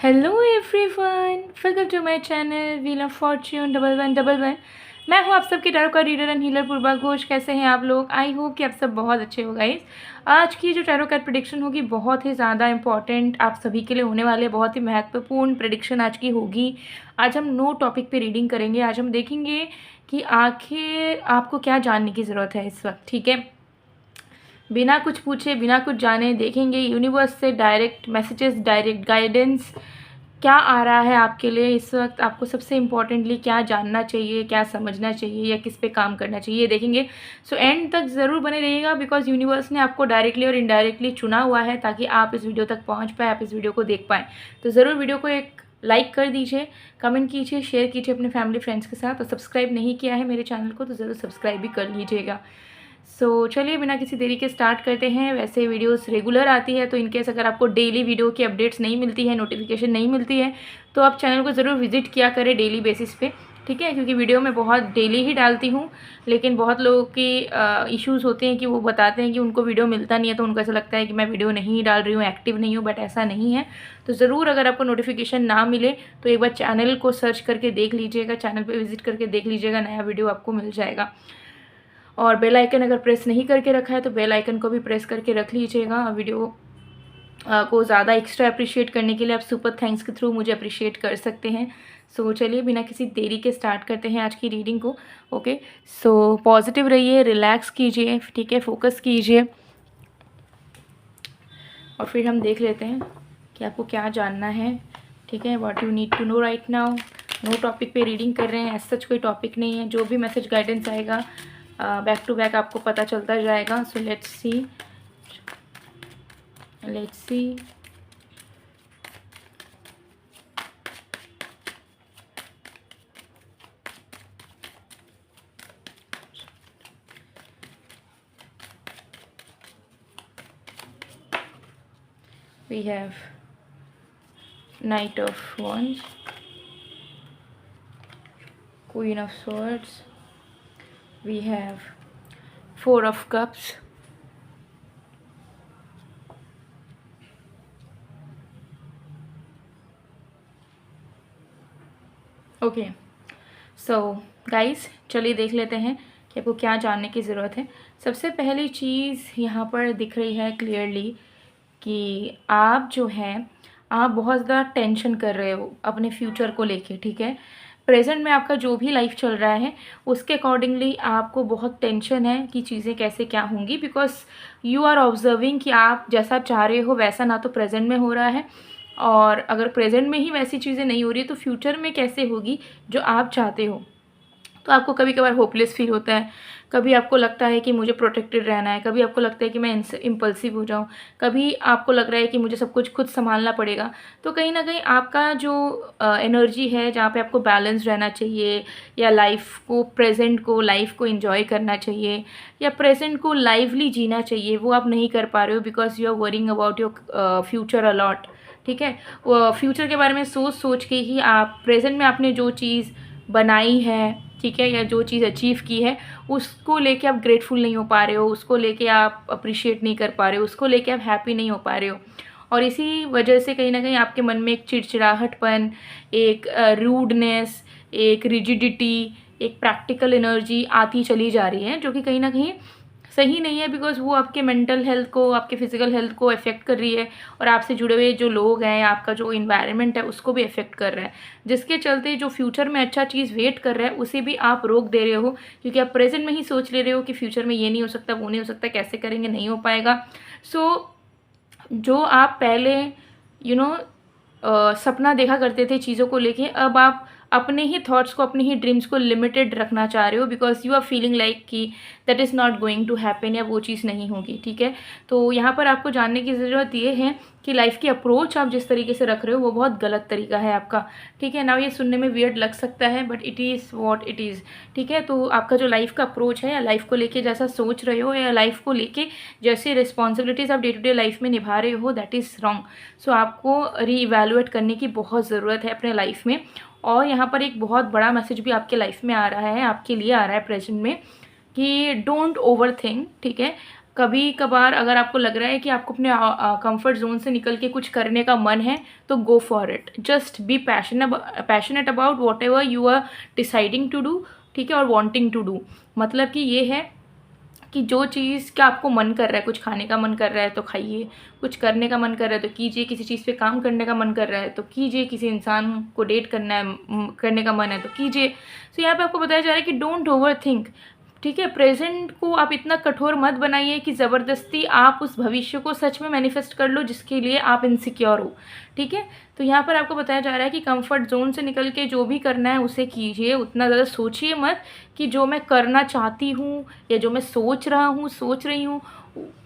Hello everyone, welcome to my channel wheel of fortune 1111। मैं हूँ आप सबके टैरो का reader and healer Purva Ghosh. कैसे हैं आप लोग? आई होप कि आप सब बहुत अच्छे हो गाइस। आज की जो टैरो कार्ड प्रेडिक्शन होगी बहुत ही ज़्यादा इंपॉर्टेंट आप सभी के लिए होने वाले, बहुत ही महत्वपूर्ण प्रेडिक्शन आज की होगी। आज हम नो टॉपिक पे रीडिंग करेंगे। आज हम देखेंगे कि आखिर आपको क्या जानने की ज़रूरत है इस वक्त, ठीक है। बिना कुछ पूछे बिना कुछ जाने देखेंगे यूनिवर्स से डायरेक्ट मैसेजेस, डायरेक्ट गाइडेंस क्या आ रहा है आपके लिए इस वक्त। आपको सबसे इम्पॉर्टेंटली क्या जानना चाहिए, क्या समझना चाहिए या किस पे काम करना चाहिए, ये देखेंगे। सो एंड तक ज़रूर बने रहिएगा बिकॉज यूनिवर्स ने आपको डायरेक्टली और इनडायरेक्टली चुना हुआ है ताकि आप इस वीडियो तक पहुंच पाए, आप इस वीडियो को देख पाएँ। तो ज़रूर वीडियो को एक लाइक कर दीजिए, कमेंट कीजिए, शेयर कीजिए अपने फैमिली फ्रेंड्स के साथ। और सब्सक्राइब नहीं किया है मेरे चैनल को तो ज़रूर सब्सक्राइब भी कर लीजिएगा। चलिए बिना किसी देरी के स्टार्ट करते हैं। वैसे वीडियोस रेगुलर आती है तो इनकेस अगर आपको डेली वीडियो की अपडेट्स नहीं मिलती है, नोटिफिकेशन नहीं मिलती है, तो आप चैनल को ज़रूर विजिट किया करें डेली बेसिस पे, ठीक है। क्योंकि वीडियो मैं बहुत डेली ही डालती हूँ, लेकिन बहुत लोगों की इश्यूज़ होते हैं कि वो बताते हैं कि उनको वीडियो मिलता नहीं है, तो उनको ऐसा लगता है कि मैं वीडियो नहीं डाल रही हूँ, एक्टिव नहीं हूँ, बट ऐसा नहीं है। तो ज़रूर अगर आपको नोटिफिकेशन ना मिले तो एक बार चैनल को सर्च करके देख लीजिएगा, चैनल पर विजिट करके देख लीजिएगा, नया वीडियो आपको मिल जाएगा। और बेल आइकन अगर प्रेस नहीं करके रखा है तो बेल आइकन को भी प्रेस करके रख लीजिएगा। वीडियो को ज़्यादा एक्स्ट्रा अप्रिशिएट करने के लिए आप सुपर थैंक्स के थ्रू मुझे अप्रिशिएट कर सकते हैं। चलिए बिना किसी देरी के स्टार्ट करते हैं आज की रीडिंग को। ओके, पॉजिटिव रहिए, रिलैक्स कीजिए, ठीक है, फोकस कीजिए और फिर हम देख लेते हैं कि आपको क्या जानना है, ठीक है। What you need to know right now. No topic पे रीडिंग कर रहे हैं, ऐसा कोई टॉपिक नहीं है। जो भी मैसेज गाइडेंस आएगा बैक टू बैक आपको पता चलता जाएगा। So let's see we have Knight of Wands, Queen of Swords, we have Four of Cups, okay. Guys चलिए देख लेते हैं कि आपको क्या जानने की ज़रूरत है। सबसे पहली चीज़ यहाँ पर दिख रही है क्लियरली कि आप जो है आप बहुत ज़्यादा टेंशन कर रहे हो अपने फ्यूचर को लेके, ठीक है। प्रेजेंट में आपका जो भी लाइफ चल रहा है उसके अकॉर्डिंगली आपको बहुत टेंशन है कि चीज़ें कैसे क्या होंगी, बिकॉज यू आर ऑब्जर्विंग कि आप जैसा चाह रहे हो वैसा ना तो प्रेजेंट में हो रहा है, और अगर प्रेजेंट में ही वैसी चीज़ें नहीं हो रही है तो फ्यूचर में कैसे होगी जो आप चाहते हो। तो आपको कभी कभार होपलेस फील होता है, कभी आपको लगता है कि मुझे प्रोटेक्टेड रहना है, कभी आपको लगता है कि मैं इम्पल्सिव हो जाऊँ, कभी आपको लग रहा है कि मुझे सब कुछ खुद संभालना पड़ेगा। तो कहीं ना कहीं आपका जो एनर्जी है जहाँ पे आपको बैलेंस रहना चाहिए, या लाइफ को, प्रेजेंट को, लाइफ को एंजॉय करना चाहिए, या प्रेजेंट को लाइवली जीना चाहिए, वो आप नहीं कर पा रहे हो because you are worrying about your future a lot, ठीक है। फ्यूचर के बारे में सोच सोच के ही आप प्रेजेंट में आपने जो चीज़ बनाई है, ठीक है, या जो चीज़ अचीव की है उसको लेके आप ग्रेटफुल नहीं हो पा रहे हो, उसको लेके आप अप्रिशिएट नहीं कर पा रहे हो, उसको लेके आप हैप्पी नहीं हो पा रहे हो। और इसी वजह से कहीं ना कहीं आपके मन में एक चिड़चिड़ाहटपन, एक रूडनेस, एक रिजिडिटी, एक प्रैक्टिकल एनर्जी आती चली जा रही है, जो कि कहीं ना कहीं सही नहीं है बिकॉज वो आपके मेंटल हेल्थ को, आपके फिजिकल हेल्थ को अफेक्ट कर रही है, और आपसे जुड़े हुए जो लोग हैं, आपका जो इन्वायरमेंट है उसको भी अफेक्ट कर रहा है, जिसके चलते जो फ्यूचर में अच्छा चीज़ वेट कर रहा है उसे भी आप रोक दे रहे हो, क्योंकि आप प्रेजेंट में ही सोच ले रहे हो कि फ्यूचर में ये नहीं हो सकता, वो नहीं हो सकता, कैसे करेंगे, नहीं हो पाएगा। जो आप पहले सपना देखा करते थे चीज़ों को लेके, अब आप अपने ही थॉट्स को, अपने ही ड्रीम्स को लिमिटेड रखना चाह रहे हो because you are feeling like कि that is not going to happen, या वो चीज़ नहीं होगी, ठीक है। तो यहाँ पर आपको जानने की ज़रूरत ये है कि लाइफ की अप्रोच आप जिस तरीके से रख रहे हो वो बहुत गलत तरीका है आपका, ठीक है ना। ये सुनने में वियर्ड लग सकता है but it is what it is, ठीक है। तो आपका जो लाइफ का अप्रोच है, या लाइफ को लेके जैसा सोच रहे हो, या लाइफ को लेके जैसे रिस्पॉन्सिबिलिटीज़ आप डे टू डे लाइफ में निभा रहे हो, दैट इज़ रॉन्ग। आपको री-इवैल्यूएट करने की बहुत ज़रूरत है अपने लाइफ में। और यहाँ पर एक बहुत बड़ा मैसेज भी आपके लाइफ में आ रहा है, आपके लिए आ रहा है प्रेजेंट में, कि डोंट ओवर थिंक, ठीक है। कभी कभार अगर आपको लग रहा है कि आपको अपने कंफर्ट जोन से निकल के कुछ करने का मन है तो go for it. Just be passionate about whatever you are deciding to do, ठीक है, और वॉन्टिंग टू डू। मतलब कि ये है कि जो चीज़ का आपको मन कर रहा है, कुछ खाने का मन कर रहा है तो खाइए, कुछ करने का मन कर रहा है तो कीजिए, किसी चीज़ पे काम करने का मन कर रहा है तो कीजिए, किसी इंसान को डेट करना है करने का मन है तो कीजिए। तो यहाँ पे आपको बताया जा रहा है कि डोंट ओवर थिंक, ठीक है। प्रेजेंट को आप इतना कठोर मत बनाइए कि ज़बरदस्ती आप उस भविष्य को सच में मैनिफेस्ट कर लो जिसके लिए आप इनसिक्योर हो, ठीक है। तो यहाँ पर आपको बताया जा रहा है कि कंफर्ट जोन से निकल के जो भी करना है उसे कीजिए। उतना ज़्यादा सोचिए मत कि जो मैं करना चाहती हूँ या जो मैं सोच रहा हूँ, सोच रही हूँ,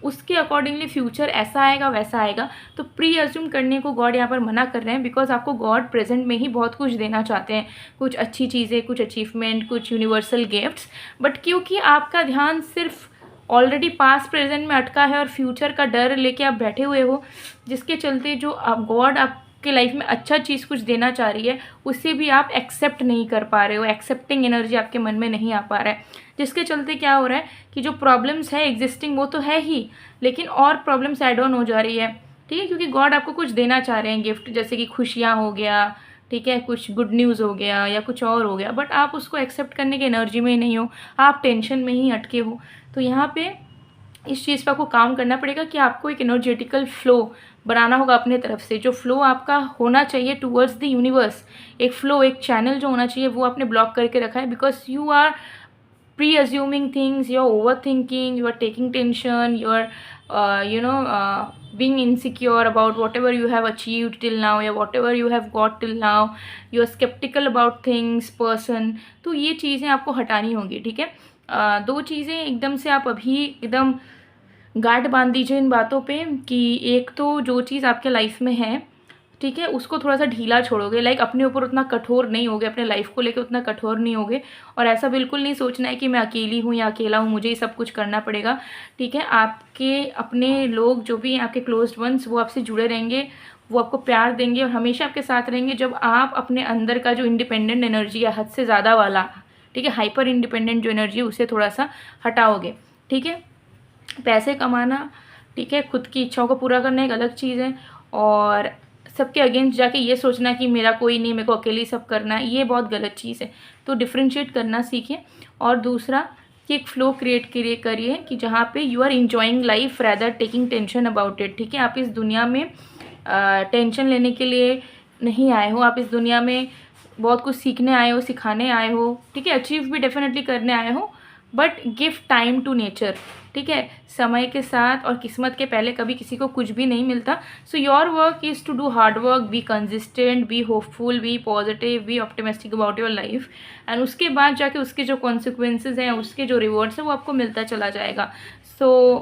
उसके अकॉर्डिंगली फ्यूचर ऐसा आएगा वैसा आएगा। तो प्री अज्यूम करने को गॉड यहाँ पर मना कर रहे हैं, बिकॉज आपको गॉड प्रेजेंट में ही बहुत कुछ देना चाहते हैं, कुछ अच्छी चीज़ें, कुछ अचीवमेंट, कुछ यूनिवर्सल गिफ्ट्स। बट क्योंकि आपका ध्यान सिर्फ ऑलरेडी पास्ट प्रेजेंट में अटका है और फ्यूचर का डर लेके आप बैठे हुए हो, जिसके चलते जो आप गॉड आपके लाइफ में अच्छा चीज़ कुछ देना चाह रही है उसे भी आप एक्सेप्ट नहीं कर पा रहे हो, एक्सेप्टिंग एनर्जी आपके मन में नहीं आ पा रहा है, जिसके चलते क्या हो रहा है कि जो प्रॉब्लम्स है एग्जिस्टिंग वो तो है ही, लेकिन और प्रॉब्लम्स ऐड ऑन हो जा रही है, ठीक है। क्योंकि गॉड आपको कुछ देना चाह रहे हैं गिफ्ट, जैसे कि खुशियाँ हो गया, ठीक है, कुछ गुड न्यूज़ हो गया या कुछ और हो गया, बट आप उसको एक्सेप्ट करने की एनर्जी में ही नहीं हो, आप टेंशन में ही अटके हो। तो यहाँ पे इस चीज़ पर आपको काम करना पड़ेगा कि आपको एक एनर्जेटिकल फ्लो बनाना होगा अपने तरफ से, जो फ्लो आपका होना चाहिए टूवर्ड्स द यूनिवर्स। एक फ्लो, एक चैनल जो होना चाहिए वो आपने ब्लॉक करके रखा है, because you are pre-assuming things, you're overthinking, you are taking tension, you are being insecure about whatever you have achieved till now या whatever you have got till now, you are skeptical about things, person। तो ये चीज़ें आपको हटानी होंगी, ठीक है। दो चीज़ें एकदम से आप अभी एकदम गांठ बांध दीजिए इन बातों पे कि एक तो जो चीज़ आपके लाइफ में है, ठीक है, उसको थोड़ा सा ढीला छोड़ोगे, लाइक अपने ऊपर उतना कठोर नहीं होगे, अपने लाइफ को लेकर उतना कठोर नहीं होगे, और ऐसा बिल्कुल नहीं सोचना है कि मैं अकेली हूँ या अकेला हूँ, मुझे ही सब कुछ करना पड़ेगा, ठीक है। आपके अपने लोग जो भी आपके क्लोज्ड वंस वो आपसे जुड़े रहेंगे, वो आपको प्यार देंगे और हमेशा आपके साथ रहेंगे जब आप अपने अंदर का जो इंडिपेंडेंट एनर्जी है, हद से ज़्यादा वाला, ठीक है, हाइपर इंडिपेंडेंट जो एनर्जी है उसे थोड़ा सा हटाओगे, ठीक है। पैसे कमाना, ठीक है, खुद की इच्छाओं को पूरा करना एक अलग चीज़ है, और सबके अगेंस्ट जाके ये सोचना कि मेरा कोई नहीं, मेरे को अकेले सब करना है, ये बहुत गलत चीज़ है। तो डिफ्रेंशिएट करना सीखिए। और दूसरा कि एक फ़्लो क्रिएट करिए कि जहाँ पे you are enjoying life rather taking tension about it, ठीक है। आप इस दुनिया में टेंशन लेने के लिए नहीं आए हो, आप इस दुनिया में बहुत कुछ सीखने आए हो, सिखाने आए हो, ठीक है, अचीव भी डेफिनेटली करने आए हो, but give time to nature, ठीक है। समय के साथ और किस्मत के पहले कभी किसी को कुछ भी नहीं मिलता। So your work is to do hard work, be consistent, be hopeful, be positive, be optimistic about your life, and उसके बाद जाके उसके जो कॉन्सिक्वेंसेज हैं, उसके जो रिवॉर्ड्स हैं वो आपको मिलता चला जाएगा। सो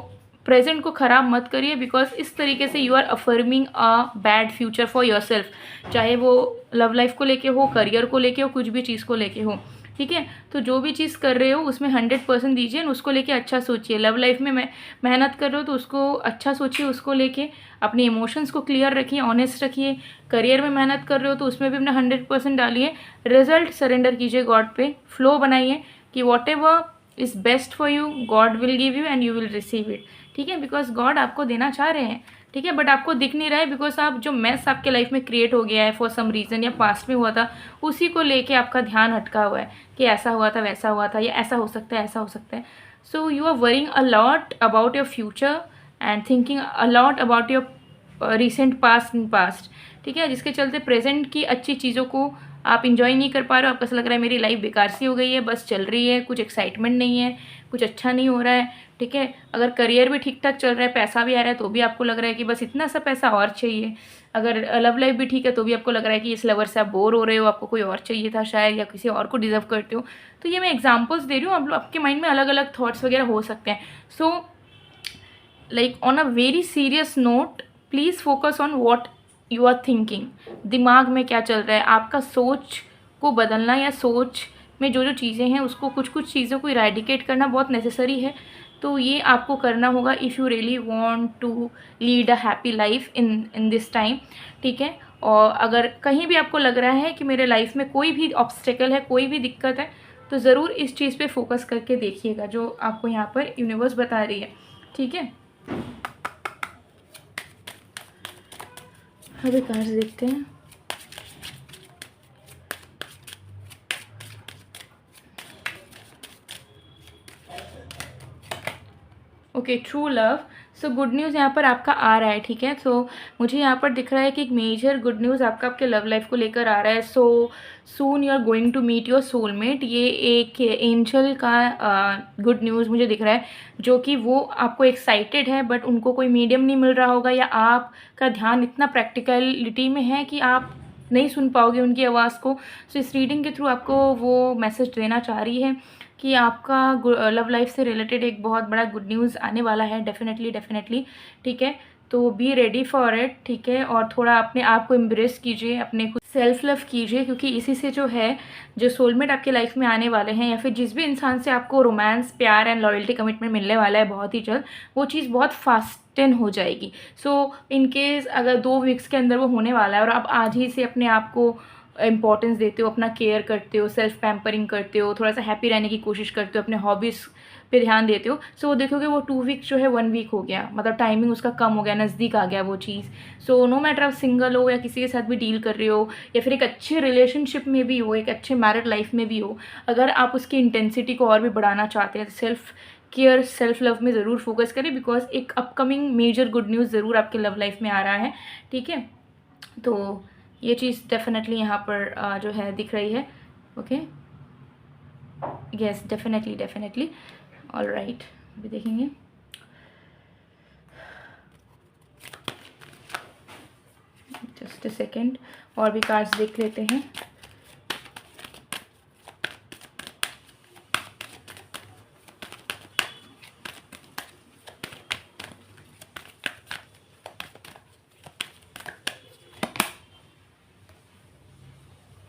प्रेजेंट को ख़राब मत करिए, बिकॉज इस तरीके से you are affirming a bad future for yourself, चाहे वो लव लाइफ को लेके हो, करियर को लेके हो, कुछ भी चीज़ को लेके हो, ठीक है। तो जो भी चीज़ कर रहे हो उसमें 100% दीजिए, उसको लेके अच्छा सोचिए। लव लाइफ में मेहनत कर रहे हो तो उसको अच्छा सोचिए, उसको लेके अपने इमोशंस को क्लियर रखिए, ऑनेस्ट रखिए। करियर में मेहनत कर रहे हो तो उसमें भी अपना 100% डालिए। रिजल्ट सरेंडर कीजिए गॉड पे, फ्लो बनाइए कि what ever is best for you God will give you and you will receive it, ठीक है। बिकॉज गॉड आपको देना चाह रहे हैं, ठीक है, बट आपको दिख नहीं रहा है, बिकॉज आप जो मैस आपके लाइफ में क्रिएट हो गया है फॉर सम रीज़न, या पास्ट में हुआ था उसी को लेके आपका ध्यान हटका हुआ है कि ऐसा हुआ था, वैसा हुआ था, या ऐसा हो सकता है, ऐसा हो सकता है। So you are worrying a lot about your future and thinking a lot about your recent past, ठीक है, जिसके चलते प्रेजेंट की अच्छी चीज़ों को आप इंजॉय नहीं कर पा रहे हो। आपको ऐसा लग रहा है मेरी लाइफ बेकार सी हो गई है, बस चल रही है, कुछ एक्साइटमेंट नहीं है, कुछ अच्छा नहीं हो रहा है, ठीक है। अगर करियर भी ठीक ठाक चल रहा है, पैसा भी आ रहा है, तो भी आपको लग रहा है कि बस इतना सा पैसा और चाहिए। अगर लव लाइफ भी ठीक है तो भी आपको लग रहा है कि इस लवर से आप बोर हो रहे हो, आपको कोई और चाहिए था शायद, या किसी और को डिजर्व करते हो। तो ये मैं एग्जाम्पल्स दे रही हूँ, आप लोग आपके माइंड में अलग अलग थॉट्स वगैरह हो सकते हैं। So like on a very serious note, please focus on what you are thinking. दिमाग में क्या चल रहा है, आपका सोच को बदलना या सोच में जो जो चीज़ें हैं उसको, कुछ कुछ चीज़ों को इरेडिकेट करना बहुत नेसेसरी है। तो ये आपको करना होगा if you really want to lead a happy life in this time, ठीक है। और अगर कहीं भी आपको लग रहा है कि मेरे लाइफ में कोई भी ऑब्स्टेकल है, कोई भी दिक्कत है, तो ज़रूर इस चीज़ पे फोकस करके देखिएगा जो आपको यहाँ पर यूनिवर्स बता रही है, ठीक है, अभी कार्ड्स देखते हैं। Okay, true love. So good news यहाँ पर आपका आ रहा है, ठीक है। सो मुझे यहाँ पर दिख रहा है कि एक मेजर गुड न्यूज़ आपका आपके लव लाइफ को लेकर आ रहा है। So soon you are going to meet your soulmate. ये एक एंजल का गुड न्यूज़ मुझे दिख रहा है, जो कि वो आपको एक्साइटेड है, बट उनको कोई मीडियम नहीं मिल रहा होगा, या आपका ध्यान इतना प्रैक्टिकलिटी में है कि आप नहीं सुन पाओगे उनकी आवाज़ को। सो इस रीडिंग के थ्रू आपको वो मैसेज देना चाह रही है कि आपका लव लाइफ से रिलेटेड एक बहुत बड़ा गुड न्यूज़ आने वाला है, डेफिनेटली, ठीक है। तो बी रेडी फॉर इट, ठीक है। और थोड़ा अपने आप को एम्ब्रेस कीजिए, अपने खुद सेल्फ लव कीजिए, क्योंकि इसी से जो सोलमेट आपके लाइफ में आने वाले हैं, या फिर जिस भी इंसान से आपको रोमांस, प्यार एंड लॉयल्टी, कमिटमेंट मिलने वाला है बहुत ही जल्द, वो चीज़ बहुत फास्टन हो जाएगी। सो इनकेस अगर 2 वीक्स के अंदर वो होने वाला है और आप आज ही से अपने आप को इम्पॉर्टेंस देते हो, अपना केयर करते हो, सेल्फ पैम्परिंग करते हो, थोड़ा सा हैप्पी रहने की कोशिश करते हो, अपने हॉबीज़ पे ध्यान देते हो, सो वो देखोगे वो 2 वीक जो है 1 वीक हो गया, मतलब टाइमिंग उसका कम हो गया, नज़दीक आ गया वो चीज़। सो नो मैटर आप सिंगल हो या किसी के साथ भी डील कर रहे हो, या फिर एक अच्छे रिलेशनशिप में भी हो, एक अच्छे मैरिड लाइफ में भी हो, अगर आप उसकी इंटेंसिटी को और भी बढ़ाना चाहते हैं, सेल्फ केयर, सेल्फ लव में ज़रूर फोकस करें, बिकॉज एक अपकमिंग मेजर गुड न्यूज़ ज़रूर आपके लव लाइफ में आ रहा है, ठीक है। तो ये चीज़ डेफिनेटली यहाँ पर जो है दिख रही है। Okay, yes, definitely. All right, अभी देखेंगे। जस्ट अ सेकेंड, और भी कार्ड्स देख लेते हैं।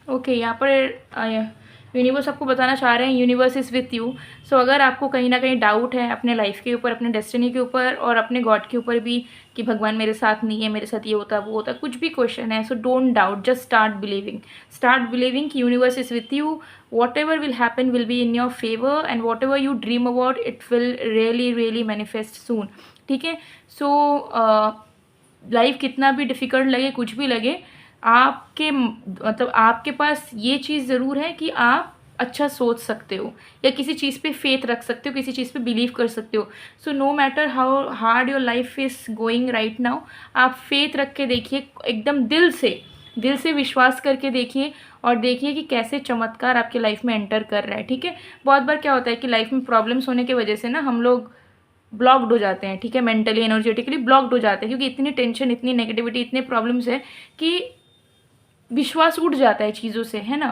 ओके, यहाँ पर यूनिवर्स आपको बताना चाह रहे हैं, यूनिवर्स इज़ विथ यू। सो अगर आपको कहीं ना कहीं डाउट है अपने लाइफ के ऊपर, अपने डेस्टिनी के ऊपर, और अपने गॉड के ऊपर भी, कि भगवान मेरे साथ नहीं है, मेरे साथ ये होता वो होता, कुछ भी क्वेश्चन है, so don't doubt, just start believing कि universe is with you. Whatever will happen will be in your favour, and whatever you dream about it will really manifest soon, ठीक है। So life कितना भी difficult लगे, कुछ भी लगे, आपके मतलब आपके पास ये चीज़ ज़रूर है कि आप अच्छा सोच सकते हो, या किसी चीज़ पे फेथ रख सकते हो, किसी चीज़ पे बिलीव कर सकते हो। So no matter how hard your life is going right now, आप फेथ रख के देखिए, एकदम दिल से विश्वास करके देखिए, और देखिए कि कैसे चमत्कार आपके लाइफ में एंटर कर रहा है, ठीक है। बहुत बार क्या होता है कि लाइफ में प्रॉब्लम्स होने की वजह से ना हम लोग ब्लॉक्ड हो जाते हैं, ठीक है, मेंटली, एनर्जेटिकली ब्लॉक्ड हो जाते हैं, क्योंकि इतनी टेंशन, इतनी नेगेटिविटी, इतने प्रॉब्लम्स है कि विश्वास उठ जाता है चीज़ों से, है ना।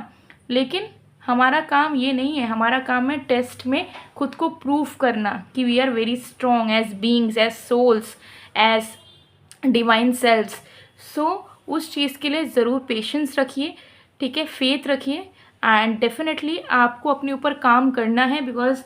लेकिन हमारा काम ये नहीं है, हमारा काम है टेस्ट में खुद को प्रूफ करना कि we are very strong as beings, as souls, as divine cells. So उस चीज़ के लिए ज़रूर पेशेंस रखिए, ठीक है, फेथ रखिए, एंड डेफिनेटली आपको अपने ऊपर काम करना है, बिकॉज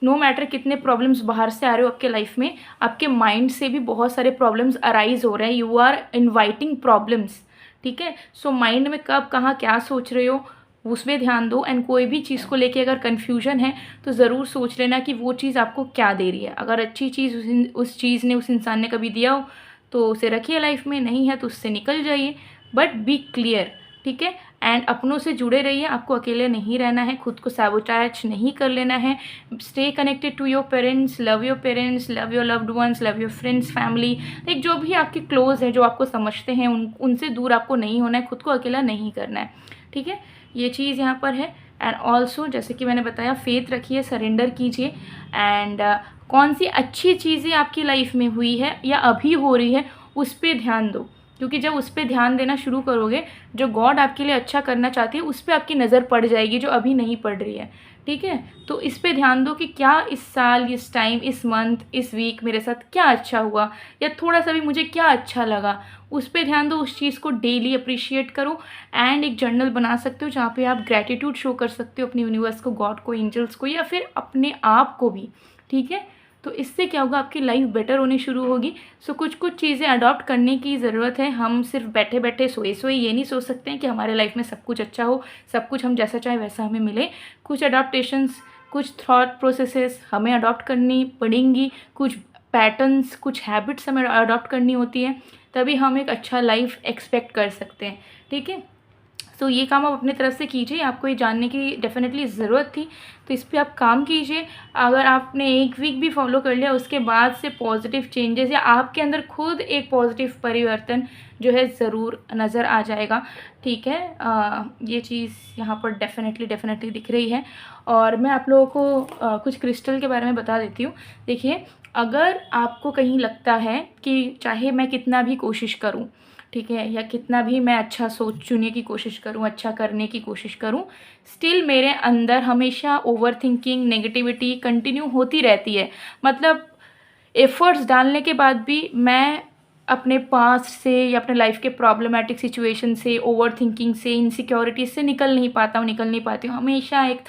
नो मैटर कितने प्रॉब्लम्स बाहर से आ रहे हो आपके लाइफ में, आपके माइंड से भी बहुत सारे प्रॉब्लम्स अराइज हो रहे हैं, यू आर इन्वाइटिंग प्रॉब्लम्स, ठीक है। सो माइंड में कब कहाँ क्या सोच रहे हो उसमें ध्यान दो, एंड कोई भी चीज़ को लेके अगर कन्फ्यूजन है तो ज़रूर सोच लेना कि वो चीज़ आपको क्या दे रही है। अगर अच्छी चीज़ उस चीज़ ने, उस इंसान ने कभी दिया हो तो उसे रखिए लाइफ में, नहीं है तो उससे निकल जाइए, बट बी क्लियर, ठीक है। एंड अपनों से जुड़े रहिए, आपको अकेले नहीं रहना है, खुद को सैबोटैज नहीं कर लेना है। Stay connected to your parents, love your parents, love your loved ones, love your friends, family, like जो भी आपके क्लोज है, जो आपको समझते हैं, उनसे दूर आपको नहीं होना है, खुद को अकेला नहीं करना है, ठीक है। ये चीज़ यहाँ पर है। एंड ऑल्सो जैसे कि मैंने बताया, फेथ रखिए, सरेंडर कीजिए, एंड कौन सी अच्छी चीज़ें आपकी लाइफ में हुई है या अभी हो रही है उस पर ध्यान दो, क्योंकि जब उस पर ध्यान देना शुरू करोगे, जो गॉड आपके लिए अच्छा करना चाहती है उस पर आपकी नज़र पड़ जाएगी, जो अभी नहीं पड़ रही है, ठीक है। तो इस पे ध्यान दो कि क्या इस साल, इस टाइम, इस मंथ, इस वीक मेरे साथ क्या अच्छा हुआ, या थोड़ा सा भी मुझे क्या अच्छा लगा, उस पे ध्यान दो, उस चीज़ को डेली अप्रिशिएट करो। एंड एक जर्नल बना सकते हो जहाँ पे आप ग्रैटिट्यूड शो कर सकते हो अपने यूनिवर्स को, गॉड को, एंजल्स को, या फिर अपने आप को भी, ठीक है। तो इससे क्या होगा, आपकी लाइफ बेटर होनी शुरू होगी। सो कुछ चीज़ें अडॉप्ट करने की ज़रूरत है। हम सिर्फ बैठे बैठे सोए ये नहीं सोच सकते हैं कि हमारे लाइफ में सब कुछ अच्छा हो, सब कुछ हम जैसा चाहे वैसा हमें मिले। कुछ अडॉप्टेशंस, कुछ थॉट प्रोसेसेस हमें अडॉप्ट करनी पड़ेंगी, कुछ पैटर्न्स, कुछ हैबिट्स हमें अडॉप्ट करनी होती है, तभी हम एक अच्छा लाइफ एक्सपेक्ट कर सकते हैं। ठीक है, तो ये काम आप अपनी तरफ से कीजिए। आपको ये जानने की डेफ़िनेटली ज़रूरत थी, तो इस पे आप काम कीजिए। अगर आपने 1 वीक भी फॉलो कर लिया, उसके बाद से पॉजिटिव चेंजेस या आपके अंदर खुद एक पॉजिटिव परिवर्तन जो है ज़रूर नज़र आ जाएगा। ठीक है, ये चीज़ यहाँ पर डेफ़िनेटली दिख रही है। और मैं आप लोगों को कुछ क्रिस्टल के बारे में बता देती हूँ। देखिए, अगर आपको कहीं लगता है कि चाहे मैं कितना भी कोशिश करूँ, ठीक है, या कितना भी मैं अच्छा सोचने की कोशिश करूँ, अच्छा करने की कोशिश करूँ, स्टिल मेरे अंदर हमेशा ओवरथिंकिंग, नेगेटिविटी कंटिन्यू होती रहती है। मतलब एफ़र्ट्स डालने के बाद भी मैं अपने पास्ट से या अपने लाइफ के प्रॉब्लमैटिक सिचुएशन से, ओवरथिंकिंग से, इनसिक्योरिटीज़ से निकल नहीं पाता हूँ, निकल नहीं पाती हूँ। हमेशा एक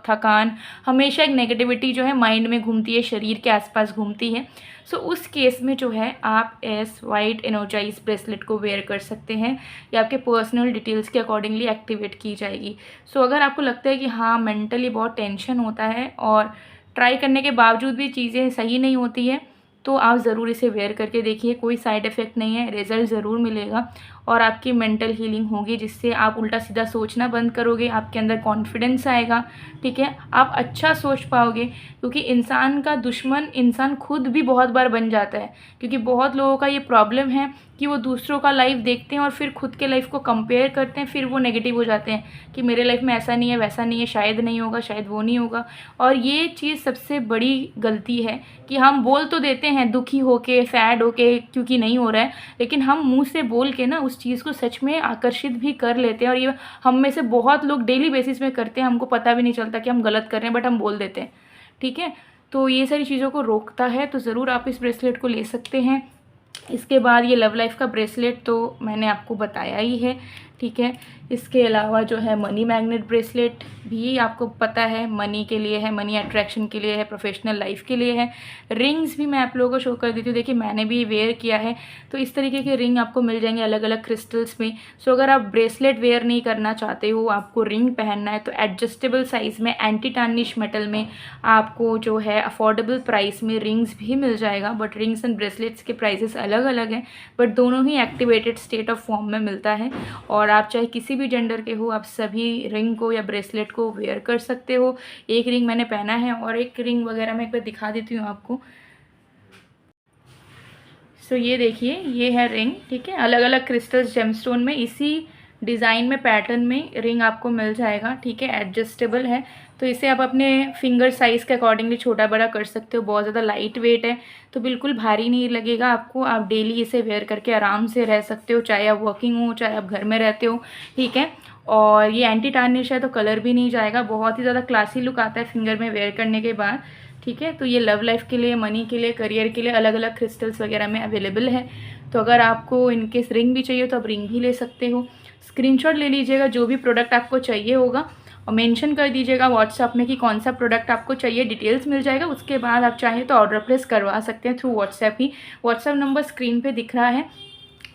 थकान, हमेशा एक नेगेटिविटी जो है माइंड में घूमती है, शरीर के आसपास घूमती है। सो उस केस में जो है आप इस वाइट एनर्जाइज ब्रेसलेट को वेयर कर सकते हैं, या आपके पर्सनल डिटेल्स के अकॉर्डिंगली एक्टिवेट की जाएगी। सो अगर आपको लगता है कि हाँ, मेंटली बहुत टेंशन होता है और ट्राई करने के बावजूद भी चीज़ें सही नहीं होती है, तो आप ज़रूर इसे वेयर करके देखिए। कोई साइड इफ़ेक्ट नहीं है, रिज़ल्ट ज़रूर मिलेगा और आपकी मेंटल हीलिंग होगी, जिससे आप उल्टा सीधा सोचना बंद करोगे, आपके अंदर कॉन्फिडेंस आएगा। ठीक है, आप अच्छा सोच पाओगे, क्योंकि इंसान का दुश्मन इंसान खुद भी बहुत बार बन जाता है। क्योंकि बहुत लोगों का ये प्रॉब्लम है कि वो दूसरों का लाइफ देखते हैं और फिर खुद के लाइफ को कंपेयर करते हैं, फिर वो नेगेटिव हो जाते हैं कि मेरे लाइफ में ऐसा नहीं है, वैसा नहीं है, शायद नहीं होगा, शायद वो नहीं होगा। और ये चीज़ सबसे बड़ी गलती है कि हम बोल तो देते हैं दुखी होके, सैड होके, क्योंकि नहीं हो रहा है, लेकिन हम मुंह से बोल के ना उस चीज़ को सच में आकर्षित भी कर लेते हैं। और ये हम में से बहुत लोग डेली बेसिस में करते हैं, हमको पता भी नहीं चलता कि हम गलत कर रहे हैं, बट हम बोल देते हैं। ठीक है, तो ये सारी चीज़ों को रोकता है, तो ज़रूर आप इस ब्रेसलेट को ले सकते हैं। इसके बाद ये लव लाइफ का ब्रेसलेट तो मैंने आपको बताया ही है। ठीक है, इसके अलावा जो है मनी मैग्नेट ब्रेसलेट भी आपको पता है, मनी के लिए है, मनी अट्रैक्शन के लिए है, प्रोफेशनल लाइफ के लिए है। रिंग्स भी मैं आप लोगों को शो कर देती हूँ। देखिए, मैंने भी वेयर किया है, तो इस तरीके के रिंग आपको मिल जाएंगे अलग अलग क्रिस्टल्स में। सो अगर आप ब्रेसलेट वेयर नहीं करना चाहते हो, आपको रिंग पहनना है, तो एडजस्टेबल साइज़ में एंटी टार्निश मेटल में आपको जो है अफोर्डेबल प्राइस में रिंग्स भी मिल जाएगा। बट रिंग्स एंड ब्रेसलेट्स के प्राइसेस अलग अलग हैं, बट दोनों ही एक्टिवेटेड स्टेट ऑफ फॉर्म में मिलता है। और आप चाहे किसी भी जेंडर के हो, आप सभी रिंग को या ब्रेसलेट को वेयर कर सकते हो। एक रिंग मैंने पहना है और एक रिंग वगैरह मैं एक बार दिखा देती हूँ आपको। सो ये देखिए, ये है रिंग। ठीक है, अलग अलग क्रिस्टल्स जेमस्टोन में इसी डिज़ाइन में, पैटर्न में रिंग आपको मिल जाएगा। ठीक है, एडजस्टेबल है, तो इसे आप अपने फिंगर साइज़ के अकॉर्डिंगली छोटा बड़ा कर सकते हो। बहुत ज़्यादा लाइट वेट है, तो बिल्कुल भारी नहीं लगेगा आपको। आप डेली इसे वेयर करके आराम से रह सकते हो, चाहे आप वर्किंग हो, चाहे आप घर में रहते हो। ठीक है, और ये एंटी टार्निश है, तो कलर भी नहीं जाएगा। बहुत ही ज़्यादा क्लासी लुक आता है फिंगर में वेयर करने के बाद। ठीक है, तो ये लव लाइफ के लिए, मनी के लिए, करियर के लिए अलग अलग क्रिस्टल्स वगैरह में अवेलेबल है। तो अगर आपको इनकेस रिंग भी चाहिए तो आप रिंग भी ले सकते हो। स्क्रीनशॉट ले लीजिएगा जो भी प्रोडक्ट आपको चाहिए होगा, और मेंशन कर दीजिएगा व्हाट्सएप में कि कौन सा प्रोडक्ट आपको चाहिए, डिटेल्स मिल जाएगा। उसके बाद आप चाहें तो ऑर्डर प्लेस करवा सकते हैं थ्रू व्हाट्सएप ही। व्हाट्सएप नंबर स्क्रीन पे दिख रहा है।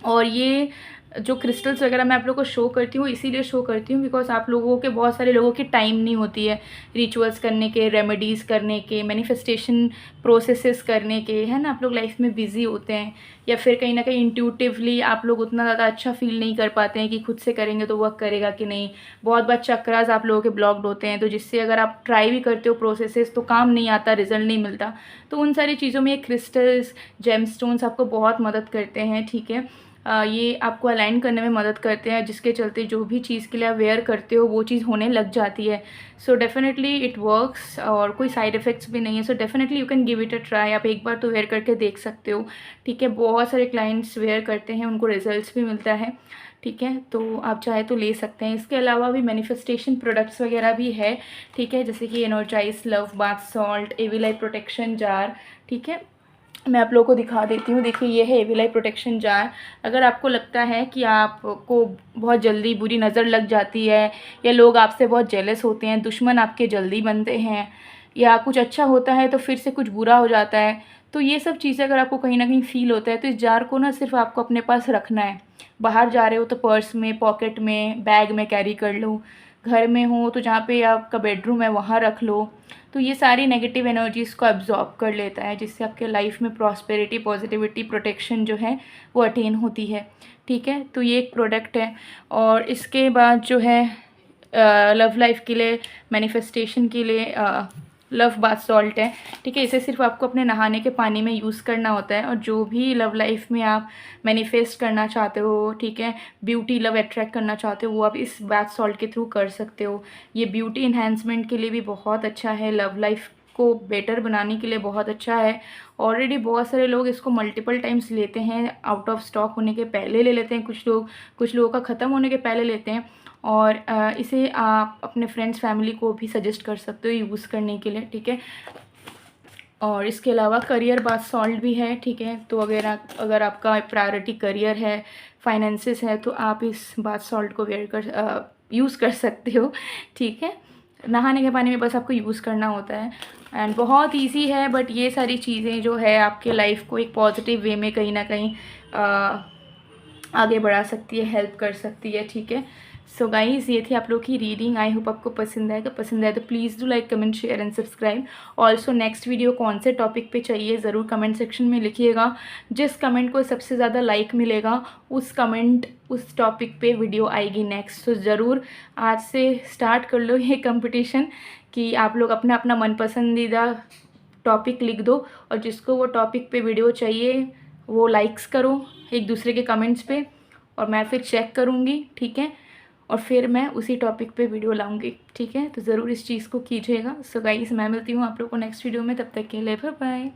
और ये जो क्रिस्टल्स वगैरह मैं आप लोगों को शो करती हूँ, इसीलिए शो करती हूँ बिकॉज आप लोगों के, बहुत सारे लोगों की टाइम नहीं होती है रिचुअल्स करने के, रेमेडीज़ करने के, मैनिफेस्टेशन प्रोसेसेस करने के, है ना। आप लोग लाइफ में बिजी होते हैं, या फिर कहीं ना कहीं इंट्यूटिवली आप लोग उतना ज़्यादा अच्छा फील नहीं कर पाते हैं कि खुद से करेंगे तो वर्क करेगा कि नहीं। बहुत बार चक्रास आप लोगों के ब्लॉक्ड होते हैं, तो जिससे अगर आप ट्राई भी करते हो प्रोसेसेस तो काम नहीं आता, रिजल्ट नहीं मिलता। तो उन सारी चीज़ों में ये क्रिस्टल्स, जेमस्टोन्स आपको बहुत मदद करते हैं। ठीक है, ये आपको अलाइन करने में मदद करते हैं, जिसके चलते जो भी चीज़ के लिए आप वेयर करते हो वो चीज़ होने लग जाती है। सो डेफिनेटली इट वर्क्स, और कोई साइड इफ़ेक्ट्स भी नहीं है। So definitely you can give it a try. आप एक बार तो वेयर करके देख सकते हो। ठीक है, बहुत सारे क्लाइंट्स वेयर करते हैं, उनको रिजल्ट्स भी मिलता है। ठीक है, तो आप चाहे तो ले सकते हैं। इसके अलावा भी मैनिफेस्टेशन प्रोडक्ट्स वगैरह भी है। ठीक है, जैसे कि energise love bath salt, evil eye protection jar. ठीक है, मैं आप लोगों को दिखा देती हूँ। देखिए, ये है एविल आई प्रोटेक्शन जार। अगर आपको लगता है कि आपको बहुत जल्दी बुरी नज़र लग जाती है, या लोग आपसे बहुत जेलस होते हैं, दुश्मन आपके जल्दी बनते हैं, या कुछ अच्छा होता है तो फिर से कुछ बुरा हो जाता है, तो ये सब चीज़ें अगर आपको कहीं ना कहीं फ़ील होता है, तो इस जार को ना सिर्फ आपको अपने पास रखना है। बाहर जा रहे हो तो पर्स में, पॉकेट में, बैग में कैरी कर लो। घर में हो तो जहाँ पे आपका बेडरूम है वहाँ रख लो, तो ये सारी नेगेटिव एनर्जीज़ को एब्जॉर्ब कर लेता है, जिससे आपके लाइफ में प्रॉस्पेरिटी, पॉजिटिविटी, प्रोटेक्शन जो है वो अटेन होती है। ठीक है, तो ये एक प्रोडक्ट है। और इसके बाद जो है लव लाइफ के लिए, मैनिफेस्टेशन के लिए लव बाथ सॉल्ट है। ठीक है, इसे सिर्फ आपको अपने नहाने के पानी में यूज़ करना होता है, और जो भी लव लाइफ में आप मैनिफेस्ट करना चाहते हो, ठीक है, ब्यूटी लव अट्रैक्ट करना चाहते हो, वो आप इस बाथ सॉल्ट के थ्रू कर सकते हो। ये ब्यूटी इन्हेंसमेंट के लिए भी बहुत अच्छा है, लव लाइफ को बेटर बनाने के लिए बहुत अच्छा है। ऑलरेडी बहुत सारे लोग इसको मल्टीपल टाइम्स लेते हैं, आउट ऑफ स्टॉक होने के पहले ले लेते हैं, कुछ लोगों का ख़त्म होने के पहले लेते हैं। और इसे आप अपने फ्रेंड्स फैमिली को भी सजेस्ट कर सकते हो यूज़ करने के लिए। ठीक है, और इसके अलावा करियर बाथ सॉल्ट भी है। ठीक है, तो अगर आपका प्रायोरिटी करियर है, फाइनेंसिस है, तो आप इस बाथ सॉल्ट को यूज़ कर सकते हो। ठीक है, नहाने के पानी में बस आपको यूज़ करना होता है, एंड बहुत इजी है। बट ये सारी चीज़ें जो है आपके लाइफ को एक पॉजिटिव वे में कहीं ना कहीं आगे बढ़ा सकती है, हेल्प कर सकती है। ठीक है, सो गाइज़, ये थी आप लोग की रीडिंग। आई होप आपको पसंद आए तो please do like, comment, share and subscribe. Also next video कौन से टॉपिक पे चाहिए ज़रूर कमेंट सेक्शन में लिखिएगा। जिस कमेंट को सबसे ज़्यादा लाइक मिलेगा उस टॉपिक पे वीडियो आएगी नेक्स्ट। तो ज़रूर आज से स्टार्ट कर लो ये कंपटीशन कि आप लोग अपना अपना मनपसंदीदा टॉपिक लिख दो, और जिसको वो टॉपिक पे वीडियो चाहिए वो लाइक्स करो एक दूसरे के कमेंट्स पे, और मैं फिर चेक करूँगी। ठीक है, और फिर मैं उसी टॉपिक पे वीडियो लाऊंगी। ठीक है, तो ज़रूर इस चीज़ को कीजिएगा। सो गाइस, मैं मिलती हूँ आप लोग को नेक्स्ट वीडियो में, तब तक के लिए बाय बाय।